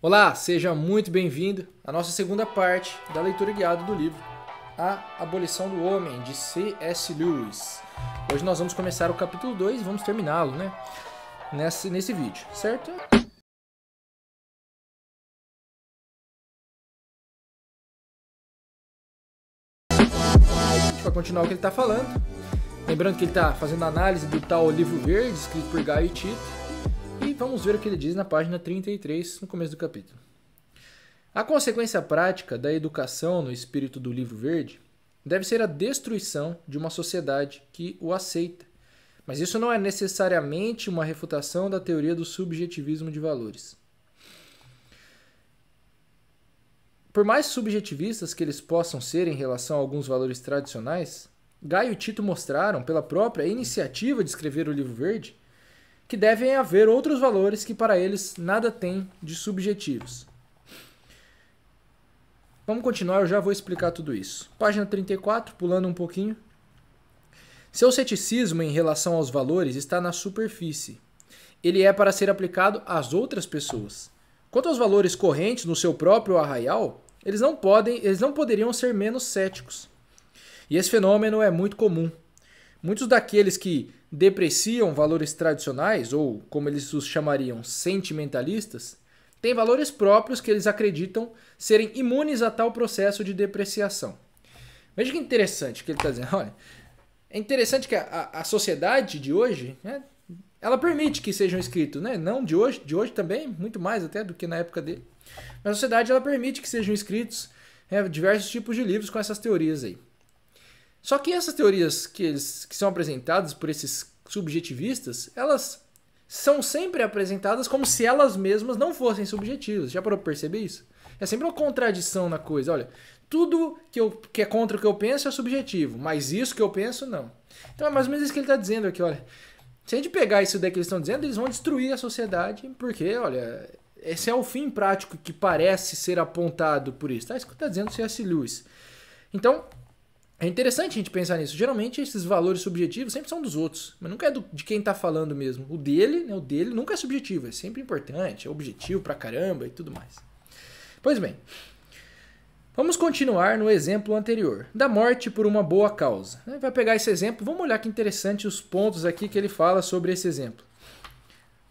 Olá, seja muito bem-vindo à nossa segunda parte da leitura guiada do livro A Abolição do Homem, de C.S. Lewis. Hoje nós vamos começar o capítulo 2 e vamos terminá-lo, nesse vídeo, certo? A gente vai continuar o que ele está falando. Lembrando que ele está fazendo análise do tal livro verde, escrito por Gaio e Tito. E vamos ver o que ele diz na página 33, no começo do capítulo. A consequência prática da educação no espírito do livro verde deve ser a destruição de uma sociedade que o aceita. Mas isso não é necessariamente uma refutação da teoria do subjetivismo de valores. Por mais subjetivistas que eles possam ser em relação a alguns valores tradicionais, Gaio e Tito mostraram, pela própria iniciativa de escrever o livro verde, que devem haver outros valores que para eles nada têm de subjetivos. Vamos continuar, eu já vou explicar tudo isso. Página 34, pulando um pouquinho. Seu ceticismo em relação aos valores está na superfície. Ele é para ser aplicado às outras pessoas. Quanto aos valores correntes no seu próprio arraial, eles não poderiam ser menos céticos. E esse fenômeno é muito comum. Muitos daqueles que depreciam valores tradicionais, ou como eles os chamariam, sentimentalistas, têm valores próprios que eles acreditam serem imunes a tal processo de depreciação. Veja que interessante que ele está dizendo. Olha, é interessante que a sociedade de hoje, ela permite que sejam escritos, não de hoje também, muito mais até do que na época dele. Mas a sociedade ela permite que sejam escritos diversos tipos de livros com essas teorias aí. Só que essas teorias que são apresentadas por esses subjetivistas, elas são sempre apresentadas como se elas mesmas não fossem subjetivas. Já parou para perceber isso? É sempre uma contradição na coisa. Olha, tudo que é contra o que eu penso é subjetivo, mas isso que eu penso, não. Então é mais ou menos isso que ele está dizendo aqui. Olha, se a gente pegar isso daí que eles estão dizendo, eles vão destruir a sociedade, porque, olha, esse é o fim prático que parece ser apontado por isso. Tá? Isso que está dizendo C.S. Lewis. Então, é interessante a gente pensar nisso. Geralmente esses valores subjetivos sempre são dos outros, mas nunca é de quem está falando mesmo. O dele nunca é subjetivo, é sempre importante, é objetivo pra caramba e tudo mais. Pois bem, vamos continuar no exemplo anterior, da morte por uma boa causa. Vai pegar esse exemplo, vamos olhar que interessante os pontos aqui que ele fala sobre esse exemplo.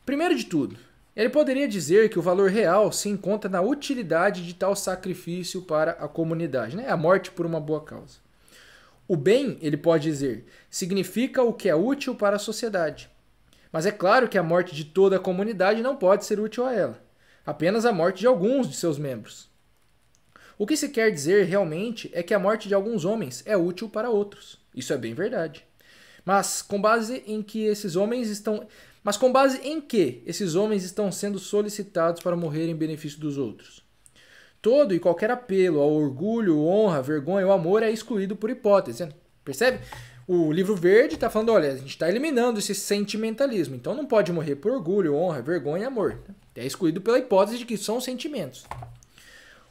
Primeiro de tudo, ele poderia dizer que o valor real se encontra na utilidade de tal sacrifício para a comunidade, a morte por uma boa causa. O bem, ele pode dizer, significa o que é útil para a sociedade. Mas é claro que a morte de toda a comunidade não pode ser útil a ela. Apenas a morte de alguns de seus membros. O que se quer dizer realmente é que a morte de alguns homens é útil para outros. Isso é bem verdade. Mas com base em que esses homens estão sendo solicitados para morrer em benefício dos outros? Todo e qualquer apelo ao orgulho, honra, vergonha ou amor é excluído por hipótese. Percebe? O livro verde está falando, olha, a gente está eliminando esse sentimentalismo. Então não pode morrer por orgulho, honra, vergonha e amor. É excluído pela hipótese de que são sentimentos.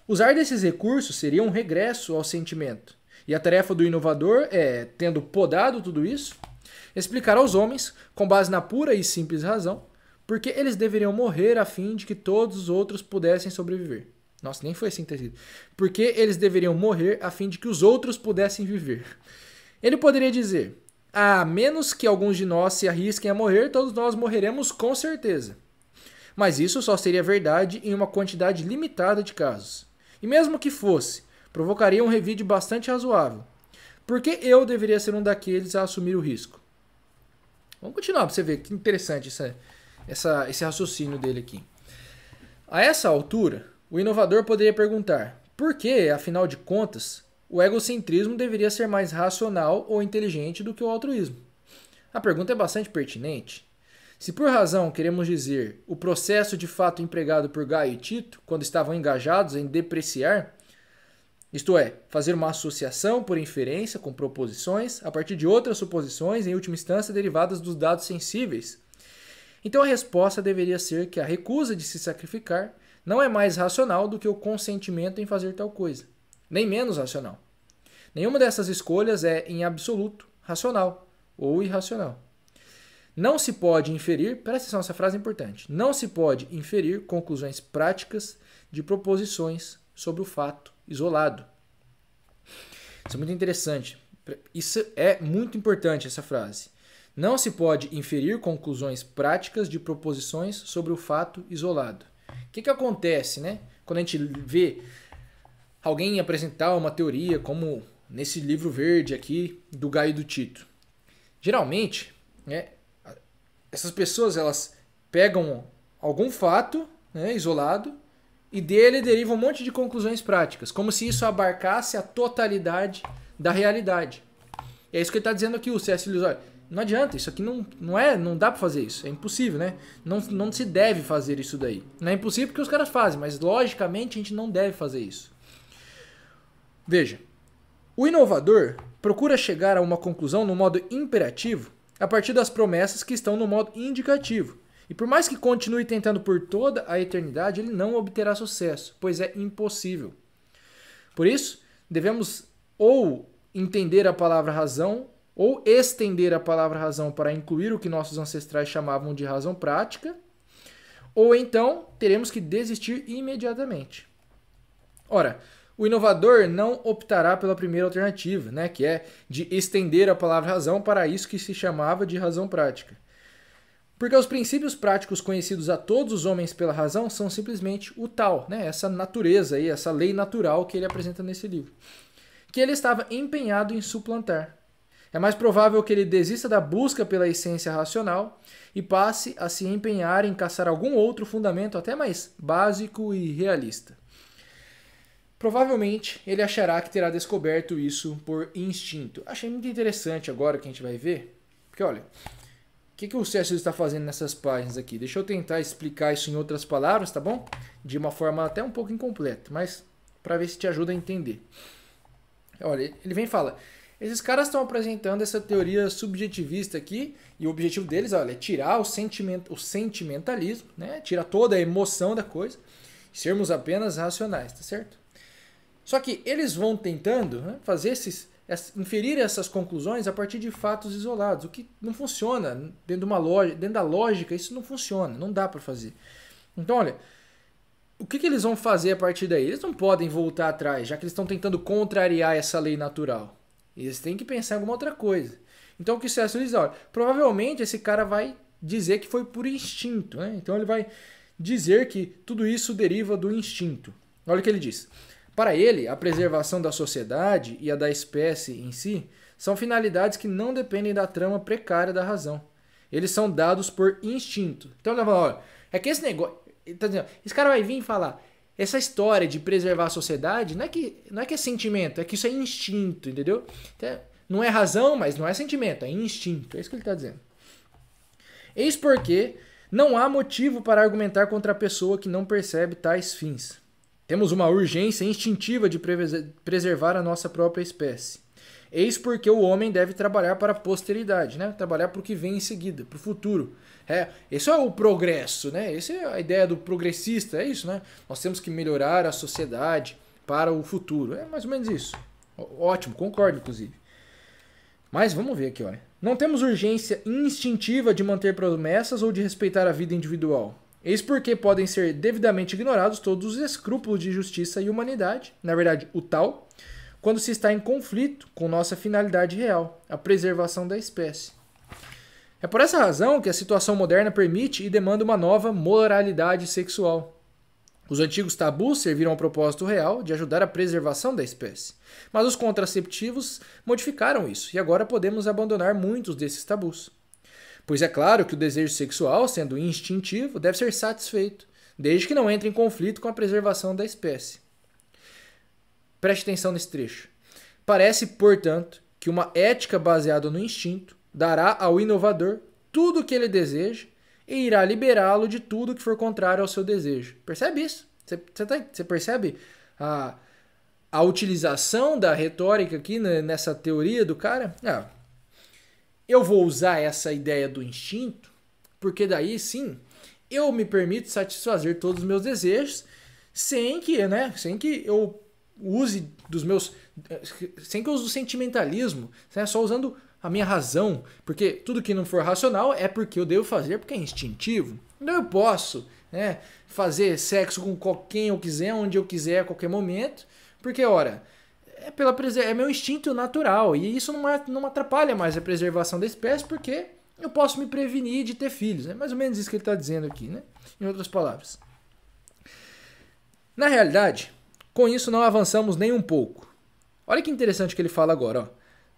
Usar desses recursos seria um regresso ao sentimento. E a tarefa do inovador é, tendo podado tudo isso, explicar aos homens, com base na pura e simples razão, porque eles deveriam morrer a fim de que todos os outros pudessem sobreviver. Nossa, nem foi assim entendido. Porque eles deveriam morrer a fim de que os outros pudessem viver. Ele poderia dizer, a menos que alguns de nós se arrisquem a morrer, todos nós morreremos com certeza. Mas isso só seria verdade em uma quantidade limitada de casos. E mesmo que fosse, provocaria um revide bastante razoável. Por que eu deveria ser um daqueles a assumir o risco? Vamos continuar para você ver que interessante esse raciocínio dele aqui. A essa altura, o inovador poderia perguntar, por que, afinal de contas, o egocentrismo deveria ser mais racional ou inteligente do que o altruísmo? A pergunta é bastante pertinente. Se por razão queremos dizer o processo de fato empregado por Gaio e Tito, quando estavam engajados em depreciar, isto é, fazer uma associação por inferência com proposições a partir de outras suposições, em última instância derivadas dos dados sensíveis, então a resposta deveria ser que a recusa de se sacrificar não é mais racional do que o consentimento em fazer tal coisa, nem menos racional. Nenhuma dessas escolhas é, em absoluto, racional ou irracional. Não se pode inferir, presta atenção, essa frase é importante, não se pode inferir conclusões práticas de proposições sobre o fato isolado. Isso é muito interessante. Isso é muito importante, essa frase. Não se pode inferir conclusões práticas de proposições sobre o fato isolado. O que acontece, né? Quando a gente vê alguém apresentar uma teoria, como nesse livro verde aqui do Gaio e do Tito. Geralmente, né, essas pessoas elas pegam algum fato, né, isolado e dele derivam um monte de conclusões práticas, como se isso abarcasse a totalidade da realidade. É isso que ele está dizendo aqui, o C.S. Lewis. Olha, não adianta, isso aqui não dá para fazer isso, é impossível, né? Não se deve fazer isso daí. Não é impossível porque os caras fazem, mas logicamente a gente não deve fazer isso. Veja, o inovador procura chegar a uma conclusão no modo imperativo a partir das promessas que estão no modo indicativo. E por mais que continue tentando por toda a eternidade, ele não obterá sucesso, pois é impossível. Por isso, devemos ou entender a palavra razão ou estender a palavra razão para incluir o que nossos ancestrais chamavam de razão prática, ou então teremos que desistir imediatamente. Ora, o inovador não optará pela primeira alternativa, né, que é de estender a palavra razão para isso que se chamava de razão prática. Porque os princípios práticos conhecidos a todos os homens pela razão são simplesmente o tal, né, essa natureza, aí, essa lei natural que ele apresenta nesse livro, que ele estava empenhado em suplantar. É mais provável que ele desista da busca pela essência racional e passe a se empenhar em caçar algum outro fundamento até mais básico e realista. Provavelmente ele achará que terá descoberto isso por instinto. Achei muito interessante agora que a gente vai ver. Porque olha, o que o C.S. Lewis está fazendo nessas páginas aqui? Deixa eu tentar explicar isso em outras palavras, tá bom? De uma forma até um pouco incompleta, mas para ver se te ajuda a entender. Olha, ele vem e fala, esses caras estão apresentando essa teoria subjetivista aqui, e o objetivo deles, olha, é tirar o sentimentalismo, né? Tirar toda a emoção da coisa, e sermos apenas racionais, tá certo? Só que eles vão tentando, né, inferir essas conclusões a partir de fatos isolados, o que não funciona dentro da lógica, isso não funciona, não dá para fazer. Então, olha, o que eles vão fazer a partir daí? Eles não podem voltar atrás, já que eles estão tentando contrariar essa lei natural. Eles têm que pensar em alguma outra coisa. Então, o que o C.S. Lewis diz, olha, provavelmente esse cara vai dizer que foi por instinto, né? Então, ele vai dizer que tudo isso deriva do instinto. Olha o que ele diz. Para ele, a preservação da sociedade e a da espécie em si são finalidades que não dependem da trama precária da razão. Eles são dados por instinto. Então ele vai falar, olha, é que esse negócio... Tá dizendo, esse cara vai vir e falar, essa história de preservar a sociedade não é que é sentimento, é que isso é instinto, entendeu? Então, não é razão, mas não é sentimento, é instinto. É isso que ele está dizendo. Eis porque não há motivo para argumentar contra a pessoa que não percebe tais fins. Temos uma urgência instintiva de preservar a nossa própria espécie. Eis porque o homem deve trabalhar para a posteridade, né? Trabalhar para o que vem em seguida, para o futuro. Esse é o progresso, né? Essa é a ideia do progressista, é isso, né? Nós temos que melhorar a sociedade para o futuro. É mais ou menos isso. Ótimo, concordo, inclusive. Mas vamos ver aqui, olha. Não temos urgência instintiva de manter promessas ou de respeitar a vida individual. Eis porque podem ser devidamente ignorados todos os escrúpulos de justiça e humanidade, na verdade, o tal, quando se está em conflito com nossa finalidade real, a preservação da espécie. É por essa razão que a situação moderna permite e demanda uma nova moralidade sexual. Os antigos tabus serviram ao propósito real de ajudar a preservação da espécie, mas os contraceptivos modificaram isso e agora podemos abandonar muitos desses tabus. Pois é claro que o desejo sexual, sendo instintivo, deve ser satisfeito, desde que não entre em conflito com a preservação da espécie. Preste atenção nesse trecho. Parece, portanto, que uma ética baseada no instinto dará ao inovador tudo o que ele deseja e irá liberá-lo de tudo que for contrário ao seu desejo. Percebe isso? Você percebe a utilização da retórica aqui nessa teoria do cara? Eu vou usar essa ideia do instinto, porque daí sim eu me permito satisfazer todos os meus desejos sem que eu use sem que eu use o sentimentalismo, só usando a minha razão, porque tudo que não for racional é porque eu devo fazer porque é instintivo. Então eu posso, né, fazer sexo com quem eu quiser, onde eu quiser, a qualquer momento, porque, ora, é meu instinto natural e isso não atrapalha mais a preservação da espécie porque eu posso me prevenir de ter filhos. É mais ou menos isso que ele está dizendo aqui, né? Em outras palavras. Na realidade, com isso não avançamos nem um pouco. Olha que interessante que ele fala agora. Ó.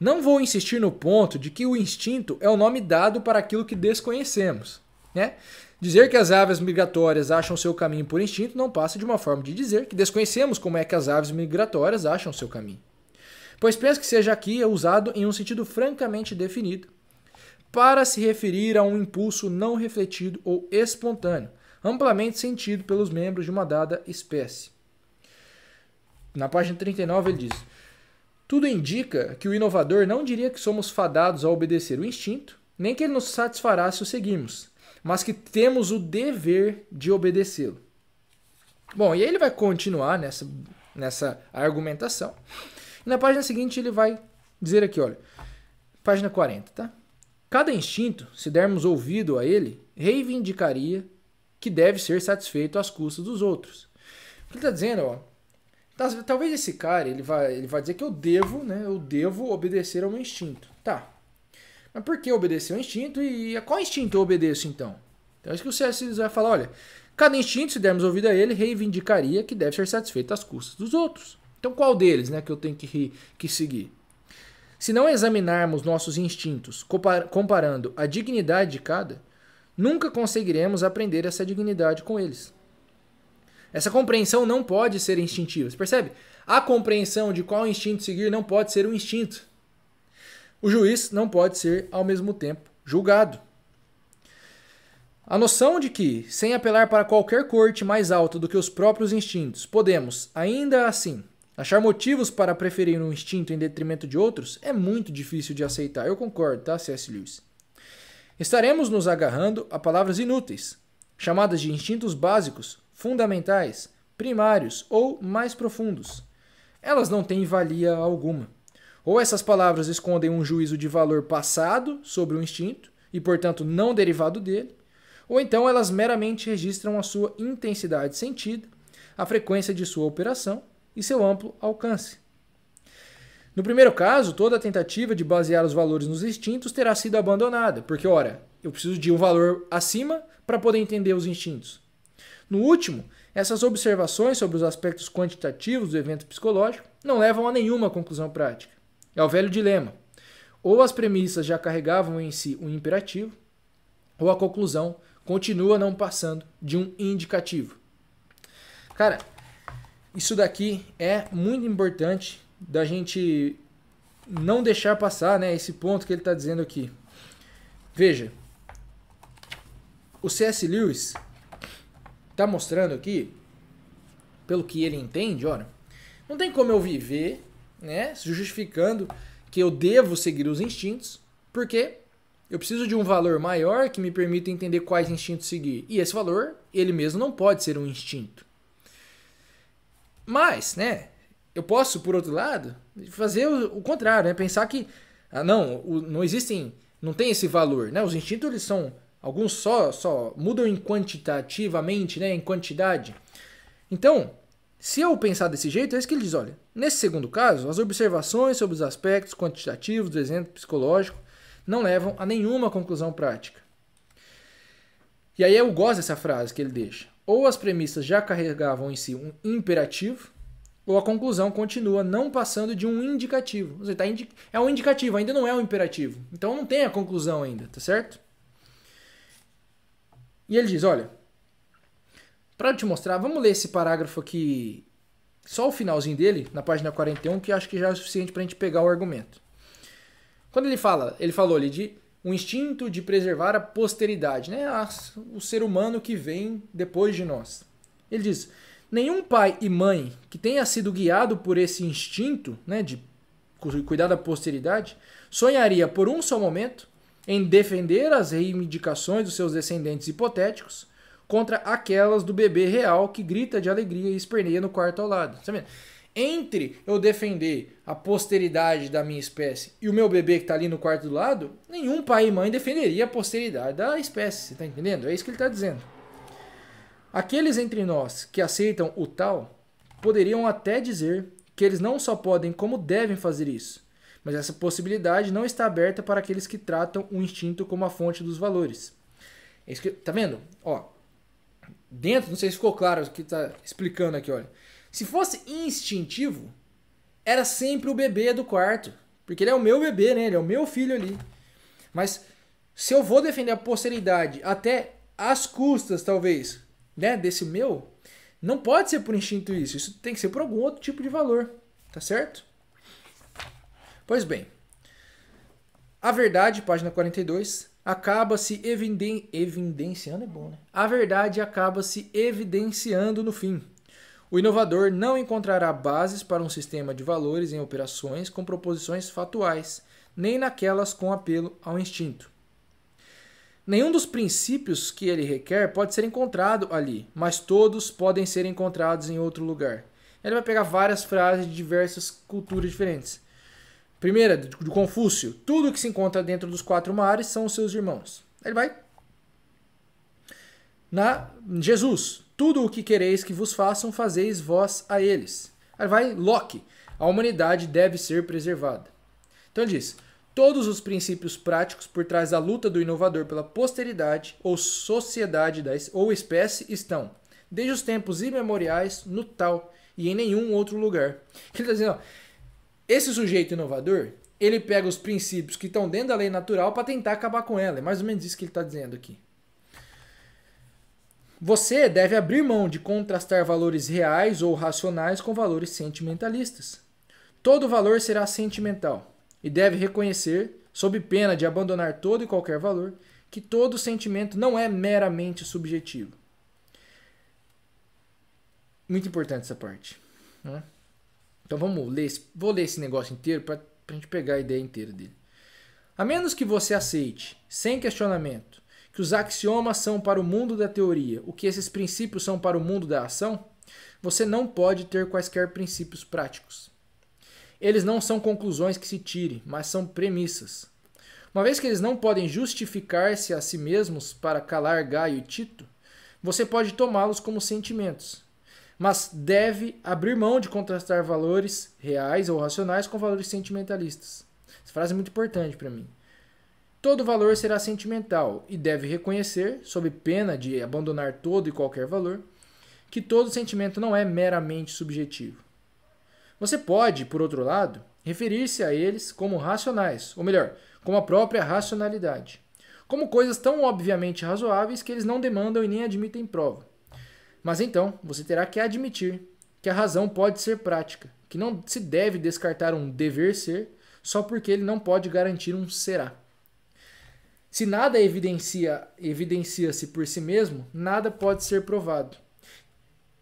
Não vou insistir no ponto de que o instinto é o nome dado para aquilo que desconhecemos. Né? Dizer que as aves migratórias acham seu caminho por instinto não passa de uma forma de dizer que desconhecemos como é que as aves migratórias acham seu caminho. Pois penso que seja aqui usado em um sentido francamente definido, para se referir a um impulso não refletido ou espontâneo, amplamente sentido pelos membros de uma dada espécie. Na página 39 ele diz: tudo indica que o inovador não diria que somos fadados a obedecer o instinto, nem que ele nos satisfará se o seguirmos, mas que temos o dever de obedecê-lo. Bom, e aí ele vai continuar nessa argumentação. E na página seguinte ele vai dizer aqui, olha, página 40, tá? Cada instinto, se dermos ouvido a ele, reivindicaria que deve ser satisfeito às custas dos outros. O que ele está dizendo, ó, talvez esse cara ele vai dizer que eu devo obedecer ao meu instinto. Tá. Mas por que obedecer ao instinto e a qual instinto eu obedeço então? Então é isso que o C.S. Lewis vai falar, olha, cada instinto, se dermos ouvido a ele, reivindicaria que deve ser satisfeito às custas dos outros. Então qual deles, né, que eu tenho que seguir? Se não examinarmos nossos instintos comparando a dignidade de cada, nunca conseguiremos aprender essa dignidade com eles. Essa compreensão não pode ser instintiva. Você percebe? A compreensão de qual instinto seguir não pode ser um instinto. O juiz não pode ser, ao mesmo tempo, julgado. A noção de que, sem apelar para qualquer corte mais alta do que os próprios instintos, podemos, ainda assim, achar motivos para preferir um instinto em detrimento de outros é muito difícil de aceitar. Eu concordo, tá, C.S. Lewis? Estaremos nos agarrando a palavras inúteis, chamadas de instintos básicos, fundamentais, primários ou mais profundos. Elas não têm valia alguma. Ou essas palavras escondem um juízo de valor passado sobre o instinto e, portanto, não derivado dele, ou então elas meramente registram a sua intensidade sentida, a frequência de sua operação e seu amplo alcance. No primeiro caso, toda a tentativa de basear os valores nos instintos terá sido abandonada, porque, ora, eu preciso de um valor acima para poder entender os instintos. No último, essas observações sobre os aspectos quantitativos do evento psicológico não levam a nenhuma conclusão prática. É o velho dilema. Ou as premissas já carregavam em si um imperativo, ou a conclusão continua não passando de um indicativo. Cara, isso daqui é muito importante da gente não deixar passar, né, esse ponto que ele está dizendo aqui. Veja, o C.S. Lewis está mostrando aqui, pelo que ele entende, olha, não tem como eu viver, né, justificando que eu devo seguir os instintos, porque eu preciso de um valor maior que me permita entender quais instintos seguir. E esse valor, ele mesmo não pode ser um instinto. Mas, né, eu posso, por outro lado, fazer o contrário, né, pensar que não tem esse valor, né? Os instintos, eles são, alguns só mudam quantitativamente, né, em quantidade. Então, se eu pensar desse jeito, é isso que ele diz, olha, nesse segundo caso, as observações sobre os aspectos quantitativos do exemplo psicológico não levam a nenhuma conclusão prática. E aí eu gosto dessa frase que ele deixa. Ou as premissas já carregavam em si um imperativo, ou a conclusão continua não passando de um indicativo. Ou seja, é um indicativo, ainda não é um imperativo. Então não tem a conclusão ainda, tá certo? E ele diz, olha, para te mostrar, vamos ler esse parágrafo aqui, só o finalzinho dele, na página 41, que acho que já é o suficiente para a gente pegar o argumento. Quando ele falou ali de um instinto de preservar a posteridade, né? O ser humano que vem depois de nós. Ele diz, nenhum pai e mãe que tenha sido guiado por esse instinto, né, de cuidar da posteridade, sonharia por um só momento em defender as reivindicações dos seus descendentes hipotéticos contra aquelas do bebê real que grita de alegria e esperneia no quarto ao lado. Tá vendo? entre eu defender a posteridade da minha espécie e o meu bebê que está ali no quarto do lado, nenhum pai e mãe defenderia a posteridade da espécie. Você está entendendo? É isso que ele está dizendo. Aqueles entre nós que aceitam o tal poderiam até dizer que eles não só podem como devem fazer isso, mas essa possibilidade não está aberta para aqueles que tratam o instinto como a fonte dos valores. É isso que, tá vendo? Ó, dentro, não sei se ficou claro o que está explicando aqui, olha. Se fosse instintivo, era sempre o bebê do quarto, porque ele é o meu bebê, né? Ele é o meu filho ali. Mas se eu vou defender a posteridade até às custas, talvez, né, desse meu, não pode ser por instinto isso. Isso tem que ser por algum outro tipo de valor, tá certo? Pois bem, a verdade, página 42, acaba se evidenciando, é bom, né? A verdade acaba se evidenciando no fim. O inovador não encontrará bases para um sistema de valores em operações com proposições fatuais, nem naquelas com apelo ao instinto. Nenhum dos princípios que ele requer pode ser encontrado ali, mas todos podem ser encontrados em outro lugar. Ele vai pegar várias frases de diversas culturas diferentes. Primeira, do Confúcio: tudo que se encontra dentro dos 4 mares são os seus irmãos. Ele vai na Jesus: tudo o que quereis que vos façam, fazeis vós a eles. Aí vai Locke: a humanidade deve ser preservada. Então ele diz: todos os princípios práticos por trás da luta do inovador pela posteridade ou sociedade ou espécie estão, desde os tempos imemoriais, no tal e em nenhum outro lugar. Ele está dizendo, ó, esse sujeito inovador, ele pega os princípios que estão dentro da lei natural para tentar acabar com ela. É mais ou menos isso que ele está dizendo aqui. Você deve abrir mão de contrastar valores reais ou racionais com valores sentimentalistas. Todo valor será sentimental e deve reconhecer, sob pena de abandonar todo e qualquer valor, que todo sentimento não é meramente subjetivo. Muito importante essa parte, né? Então vamos ler, vou ler esse negócio inteiro para a gente pegar a ideia inteira dele. A menos que você aceite, sem questionamento, que os axiomas são para o mundo da teoria o que esses princípios são para o mundo da ação, você não pode ter quaisquer princípios práticos. Eles não são conclusões que se tirem, mas são premissas. Uma vez que eles não podem justificar-se a si mesmos para calar Gaio e Tito, você pode tomá-los como sentimentos, mas deve abrir mão de contrastar valores reais ou racionais com valores sentimentalistas. Essa frase é muito importante para mim. Todo valor será sentimental e deve reconhecer, sob pena de abandonar todo e qualquer valor, que todo sentimento não é meramente subjetivo. Você pode, por outro lado, referir-se a eles como racionais, ou melhor, como a própria racionalidade, como coisas tão obviamente razoáveis que eles não demandam e nem admitem prova. Mas então, você terá que admitir que a razão pode ser prática, que não se deve descartar um dever ser só porque ele não pode garantir um será. Se nada evidencia-se por si mesmo, nada pode ser provado.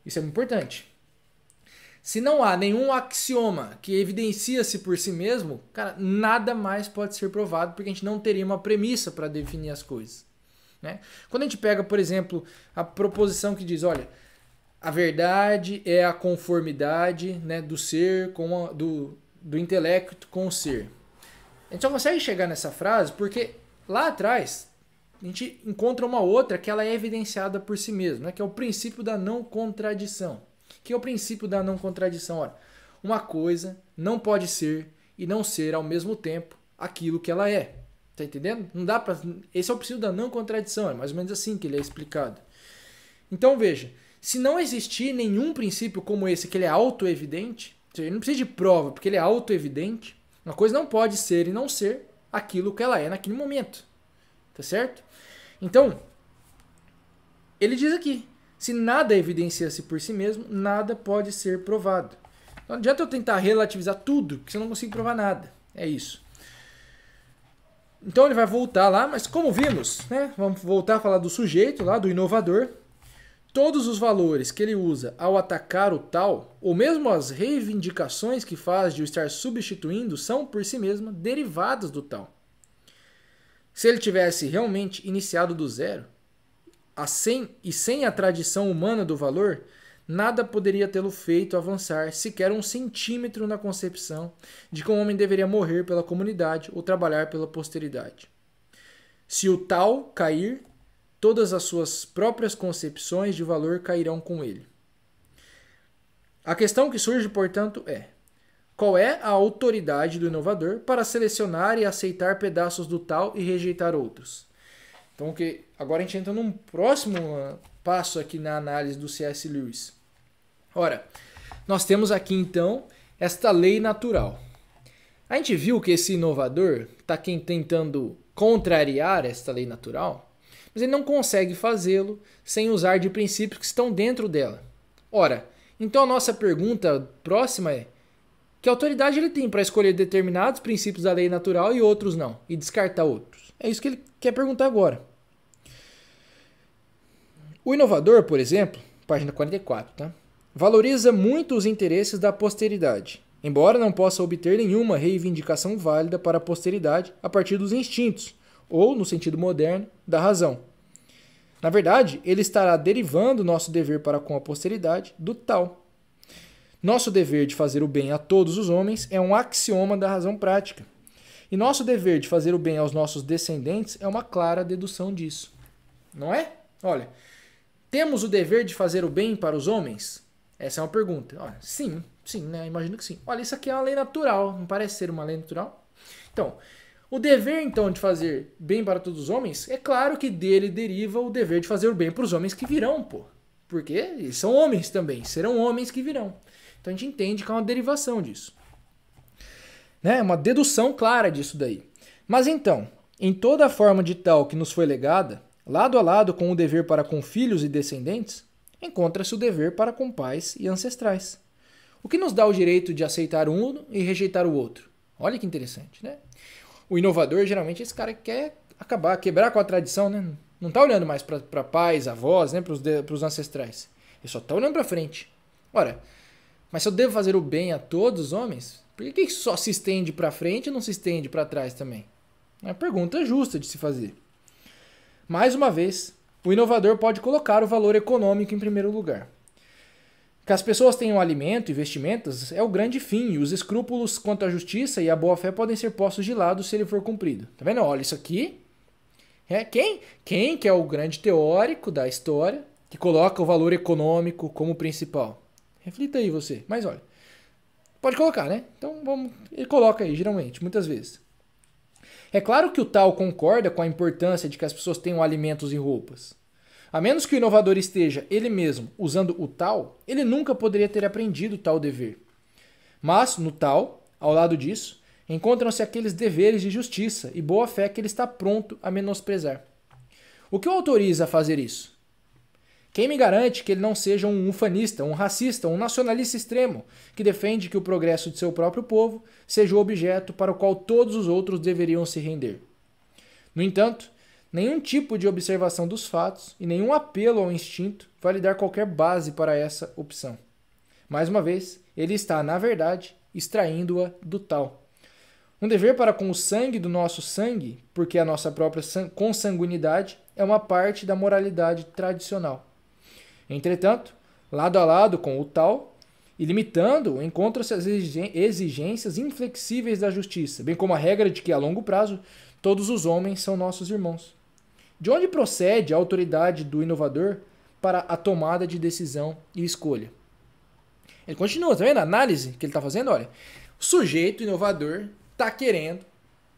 Isso é importante. Se não há nenhum axioma que evidencia-se por si mesmo, cara, nada mais pode ser provado, porque a gente não teria uma premissa para definir as coisas, né? Quando a gente pega, por exemplo, a proposição que diz, olha, a verdade é a conformidade, né, do ser com do intelecto com o ser. A gente só consegue chegar nessa frase porque lá atrás a gente encontra uma outra que ela é evidenciada por si mesma, né, que é o princípio da não contradição. Que é o princípio da não contradição. Ora, uma coisa não pode ser e não ser ao mesmo tempo aquilo que ela é. Tá entendendo? Não dá para. Esse é o princípio da não contradição, é mais ou menos assim que ele é explicado. Então veja, se não existir nenhum princípio como esse, que ele é autoevidente, ou seja, ele não precisa de prova, porque ele é autoevidente, uma coisa não pode ser e não ser aquilo que ela é naquele momento. Tá certo? Então, ele diz aqui, se nada evidencia-se por si mesmo, nada pode ser provado. Não adianta eu tentar relativizar tudo, porque eu não consigo provar nada. É isso. Então ele vai voltar lá, mas como vimos, né? Vamos voltar a falar do sujeito lá, do inovador. Todos os valores que ele usa ao atacar o tal, ou mesmo as reivindicações que faz de o estar substituindo, são por si mesmas derivadas do tal. Se ele tivesse realmente iniciado do zero, sem a tradição humana do valor, nada poderia tê-lo feito avançar sequer 1 centímetro na concepção de que um homem deveria morrer pela comunidade ou trabalhar pela posteridade. Se o tal cair, todas as suas próprias concepções de valor cairão com ele. A questão que surge, portanto, é: qual é a autoridade do inovador para selecionar e aceitar pedaços do tal e rejeitar outros? Então, agora a gente entra num próximo passo aqui na análise do C.S. Lewis. Ora, nós temos aqui então esta lei natural. A gente viu que esse inovador está tentando contrariar esta lei natural, mas ele não consegue fazê-lo sem usar de princípios que estão dentro dela. Ora, então a nossa pergunta próxima é: que autoridade ele tem para escolher determinados princípios da lei natural e outros não, e descartar outros? É isso que ele quer perguntar agora. O inovador, por exemplo, página 44, tá? Valoriza muito os interesses da posteridade, embora não possa obter nenhuma reivindicação válida para a posteridade a partir dos instintos, ou, no sentido moderno, da razão. Na verdade, ele estará derivando nosso dever para com a posteridade do tal. Nosso dever de fazer o bem a todos os homens é um axioma da razão prática. E nosso dever de fazer o bem aos nossos descendentes é uma clara dedução disso. Não é? Olha, temos o dever de fazer o bem para os homens? Essa é uma pergunta. Olha, sim, né? Imagino que sim. Olha, isso aqui é uma lei natural, não parece ser uma lei natural? Então, o dever, então, de fazer bem para todos os homens, é claro que dele deriva o dever de fazer o bem para os homens que virão, pô. Porque eles são homens também, serão homens que virão. Então a gente entende que é uma derivação disso. Né? Uma dedução clara disso daí. Mas então, em toda a forma de tal que nos foi legada, lado a lado com o dever para com filhos e descendentes, encontra-se o dever para com pais e ancestrais. O que nos dá o direito de aceitar um e rejeitar o outro? Olha que interessante, né? O inovador, geralmente, esse cara quer quebrar com a tradição, né? Não está olhando mais para pais, avós, né? Para os ancestrais. Ele só está olhando para frente. Ora, mas se eu devo fazer o bem a todos os homens, por que só se estende para frente e não se estende para trás também? É uma pergunta justa de se fazer. Mais uma vez, o inovador pode colocar o valor econômico em primeiro lugar. Que as pessoas tenham alimento e vestimentas é o grande fim, e os escrúpulos quanto à justiça e à boa-fé podem ser postos de lado se ele for cumprido. Tá vendo? Olha, isso aqui é quem que é o grande teórico da história que coloca o valor econômico como principal? Reflita aí você. Mas olha, pode colocar, né? Então ele coloca aí, geralmente, muitas vezes. É claro que o tal concorda com a importância de que as pessoas tenham alimentos e roupas. A menos que o inovador esteja ele mesmo usando o tal, ele nunca poderia ter aprendido tal dever. Mas, no tal, ao lado disso, encontram-se aqueles deveres de justiça e boa-fé que ele está pronto a menosprezar. O que o autoriza a fazer isso? Quem me garante que ele não seja um ufanista, um racista, um nacionalista extremo, que defende que o progresso de seu próprio povo seja o objeto para o qual todos os outros deveriam se render? No entanto, nenhum tipo de observação dos fatos e nenhum apelo ao instinto vai lhe dar qualquer base para essa opção. Mais uma vez, ele está, na verdade, extraindo-a do tal. Um dever para com o sangue do nosso sangue, porque a nossa própria consanguinidade é uma parte da moralidade tradicional. Entretanto, lado a lado com o tal, e limitando-o, encontram-se as exigências inflexíveis da justiça, bem como a regra de que, a longo prazo, todos os homens são nossos irmãos. De onde procede a autoridade do inovador para a tomada de decisão e escolha? Ele continua, tá vendo a análise que ele está fazendo? Olha, o sujeito inovador está querendo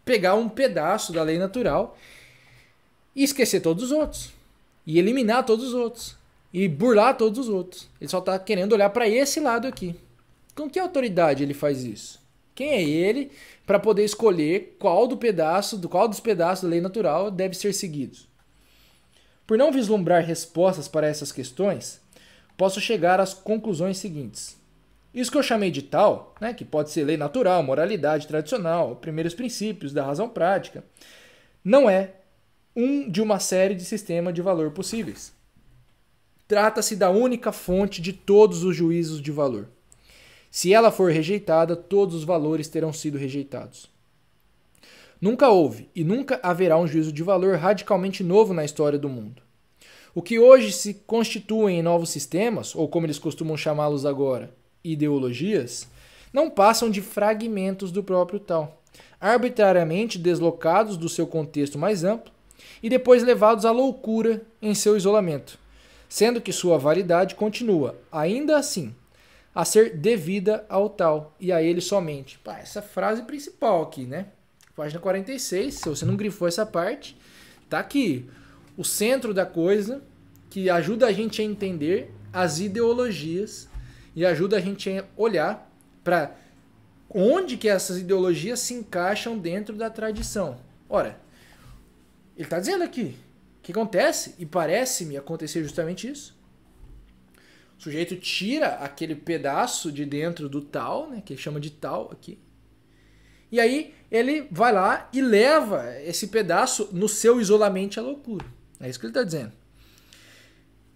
pegar um pedaço da lei natural e esquecer todos os outros, e eliminar todos os outros, e burlar todos os outros. Ele só está querendo olhar para esse lado aqui. Com que autoridade ele faz isso? Quem é ele para poder escolher qual dos pedaços da lei natural deve ser seguido? Por não vislumbrar respostas para essas questões, posso chegar às conclusões seguintes. Isso que eu chamei de tal, né, que pode ser lei natural, moralidade tradicional, primeiros princípios da razão prática, não é de uma série de sistemas de valor possíveis. Trata-se da única fonte de todos os juízos de valor. Se ela for rejeitada, todos os valores terão sido rejeitados. Nunca houve e nunca haverá um juízo de valor radicalmente novo na história do mundo. O que hoje se constituem em novos sistemas, ou como eles costumam chamá-los agora, ideologias, não passam de fragmentos do próprio tal, arbitrariamente deslocados do seu contexto mais amplo e depois levados à loucura em seu isolamento, sendo que sua validade continua, ainda assim, a ser devida ao tal e a ele somente. Pá, essa frase principal aqui, né? Página 46, se você não grifou essa parte, tá aqui. O centro da coisa que ajuda a gente a entender as ideologias e ajuda a gente a olhar para onde que essas ideologias se encaixam dentro da tradição. Ora, ele está dizendo aqui que acontece, e parece-me acontecer justamente isso. O sujeito tira aquele pedaço de dentro do tal, né, que ele chama de tal aqui, e aí ele vai lá e leva esse pedaço no seu isolamento à loucura. É isso que ele está dizendo.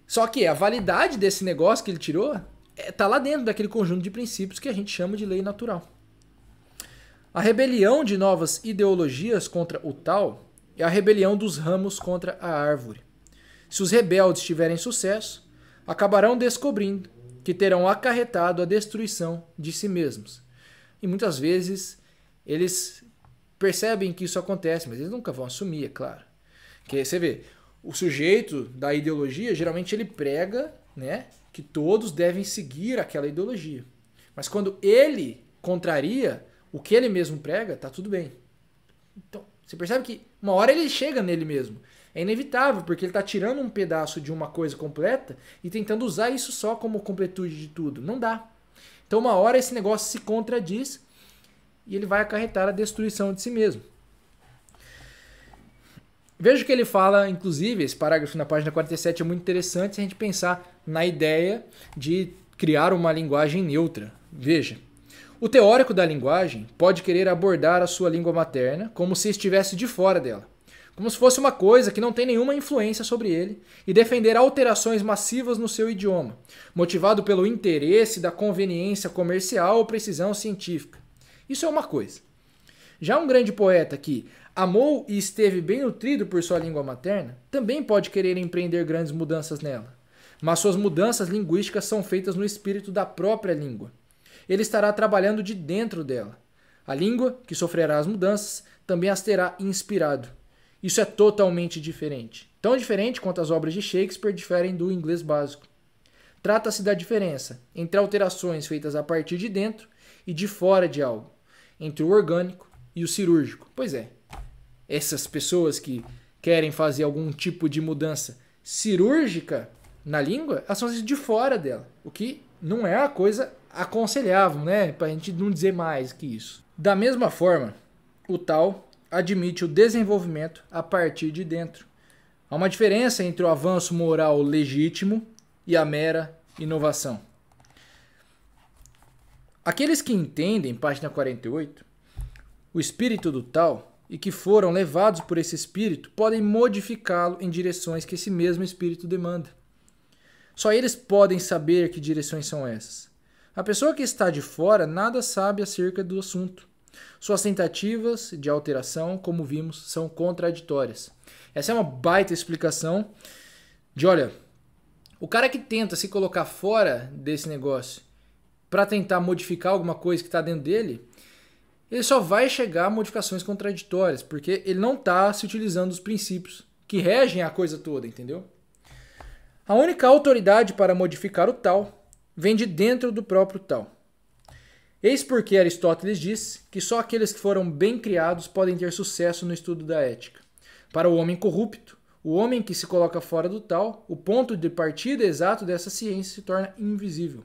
Só que a validade desse negócio que ele tirou está lá dentro daquele conjunto de princípios que a gente chama de lei natural. A rebelião de novas ideologias contra o tal é a rebelião dos ramos contra a árvore. Se os rebeldes tiverem sucesso, acabarão descobrindo que terão acarretado a destruição de si mesmos. E muitas vezes eles percebem que isso acontece, mas eles nunca vão assumir, é claro. Porque você vê, o sujeito da ideologia, geralmente ele prega, né, que todos devem seguir aquela ideologia. Mas quando ele contraria o que ele mesmo prega, tá tudo bem. Então, você percebe que uma hora ele chega nele mesmo. É inevitável, porque ele está tirando um pedaço de uma coisa completa e tentando usar isso só como completude de tudo. Não dá. Então uma hora esse negócio se contradiz e ele vai acarretar a destruição de si mesmo. Veja que ele fala, inclusive, esse parágrafo na página 47 é muito interessante se a gente pensar na ideia de criar uma linguagem neutra. Veja, o teórico da linguagem pode querer abordar a sua língua materna como se estivesse de fora dela, como se fosse uma coisa que não tem nenhuma influência sobre ele, e defender alterações massivas no seu idioma, motivado pelo interesse da conveniência comercial ou precisão científica. Isso é uma coisa. Já um grande poeta que amou e esteve bem nutrido por sua língua materna, também pode querer empreender grandes mudanças nela. Mas suas mudanças linguísticas são feitas no espírito da própria língua. Ele estará trabalhando de dentro dela. A língua, que sofrerá as mudanças, também as terá inspirado. Isso é totalmente diferente. Tão diferente quanto as obras de Shakespeare diferem do inglês básico. Trata-se da diferença entre alterações feitas a partir de dentro e de fora de algo, entre o orgânico e o cirúrgico. Pois é, essas pessoas que querem fazer algum tipo de mudança cirúrgica na língua, elas são de fora dela, o que não é a coisa aconselhável, né? Para a gente não dizer mais que isso. Da mesma forma, o tal admite o desenvolvimento a partir de dentro. Há uma diferença entre o avanço moral legítimo e a mera inovação. Aqueles que entendem, página 48, o espírito do tal e que foram levados por esse espírito podem modificá-lo em direções que esse mesmo espírito demanda. Só eles podem saber que direções são essas. A pessoa que está de fora nada sabe acerca do assunto. Suas tentativas de alteração, como vimos, são contraditórias. Essa é uma baita explicação de, olha, o cara que tenta se colocar fora desse negócio para tentar modificar alguma coisa que está dentro dele, ele só vai chegar a modificações contraditórias, porque ele não está se utilizando dos princípios que regem a coisa toda, entendeu? A única autoridade para modificar o tal vem de dentro do próprio tal. Eis porque Aristóteles disse que só aqueles que foram bem criados podem ter sucesso no estudo da ética. Para o homem corrupto, o homem que se coloca fora do tal, o ponto de partida exato dessa ciência se torna invisível.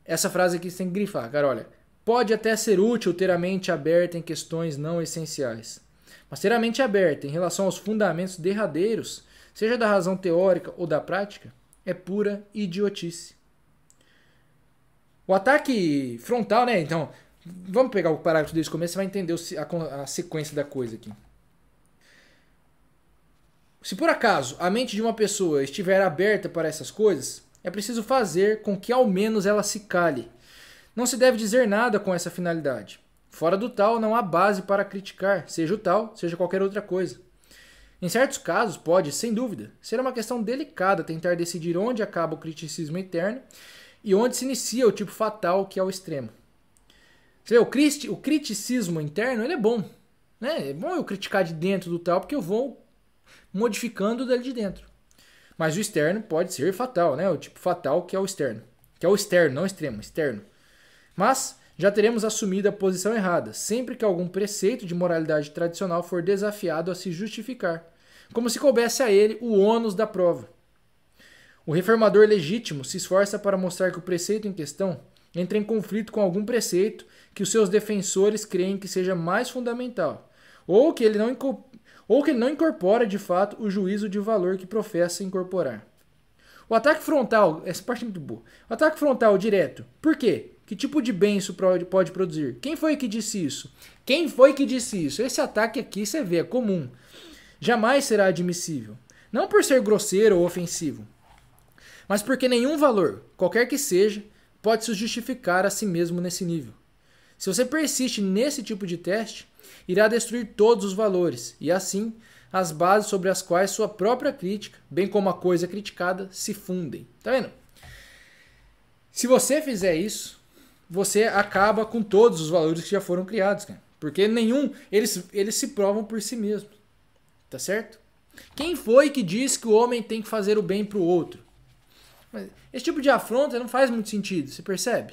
Essa frase aqui você tem que grifar, cara, olha. Pode até ser útil ter a mente aberta em questões não essenciais, mas ter a mente aberta em relação aos fundamentos derradeiros, seja da razão teórica ou da prática, é pura idiotice. O ataque frontal, né? Então, vamos pegar o parágrafo desde o começo, você vai entender a sequência da coisa aqui. Se por acaso a mente de uma pessoa estiver aberta para essas coisas, é preciso fazer com que ao menos ela se cale. Não se deve dizer nada com essa finalidade. Fora do tal não há base para criticar, seja o tal, seja qualquer outra coisa. Em certos casos, pode, sem dúvida, ser uma questão delicada tentar decidir onde acaba o criticismo interno e onde se inicia o tipo fatal, que é o extremo. Você vê, o criticismo interno ele é bom. Né? É bom eu criticar de dentro do tal, porque eu vou modificando dali de dentro. Mas o externo pode ser fatal, né? O tipo fatal, que é o externo. Que é o externo, não o extremo, externo. Mas já teremos assumido a posição errada, sempre que algum preceito de moralidade tradicional for desafiado a se justificar, como se coubesse a ele o ônus da prova. O reformador legítimo se esforça para mostrar que o preceito em questão entra em conflito com algum preceito que os seus defensores creem que seja mais fundamental, ou que ele não incorpora de fato o juízo de valor que professa incorporar. O ataque frontal, essa parte é muito boa. O ataque frontal direto, por quê? Que tipo de bem isso pode produzir? Quem foi que disse isso? Quem foi que disse isso? Esse ataque aqui, você vê, é comum. Jamais será admissível. Não por ser grosseiro ou ofensivo, mas porque nenhum valor, qualquer que seja, pode se justificar a si mesmo nesse nível. Se você persiste nesse tipo de teste, irá destruir todos os valores e, assim, as bases sobre as quais sua própria crítica, bem como a coisa criticada, se fundem. Tá vendo? Se você fizer isso, você acaba com todos os valores que já foram criados, cara. Porque eles se provam por si mesmos. Tá certo? Quem foi que disse que o homem tem que fazer o bem para o outro? Esse tipo de afronta não faz muito sentido, você percebe?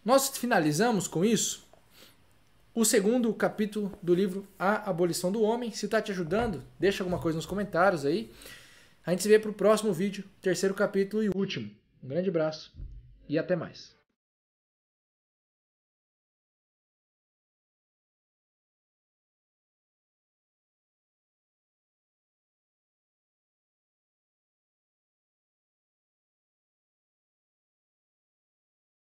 Nós finalizamos com isso o segundo capítulo do livro A Abolição do Homem. Se está te ajudando, deixa alguma coisa nos comentários aí. A gente se vê para o próximo vídeo, terceiro capítulo e último. Um grande abraço e até mais.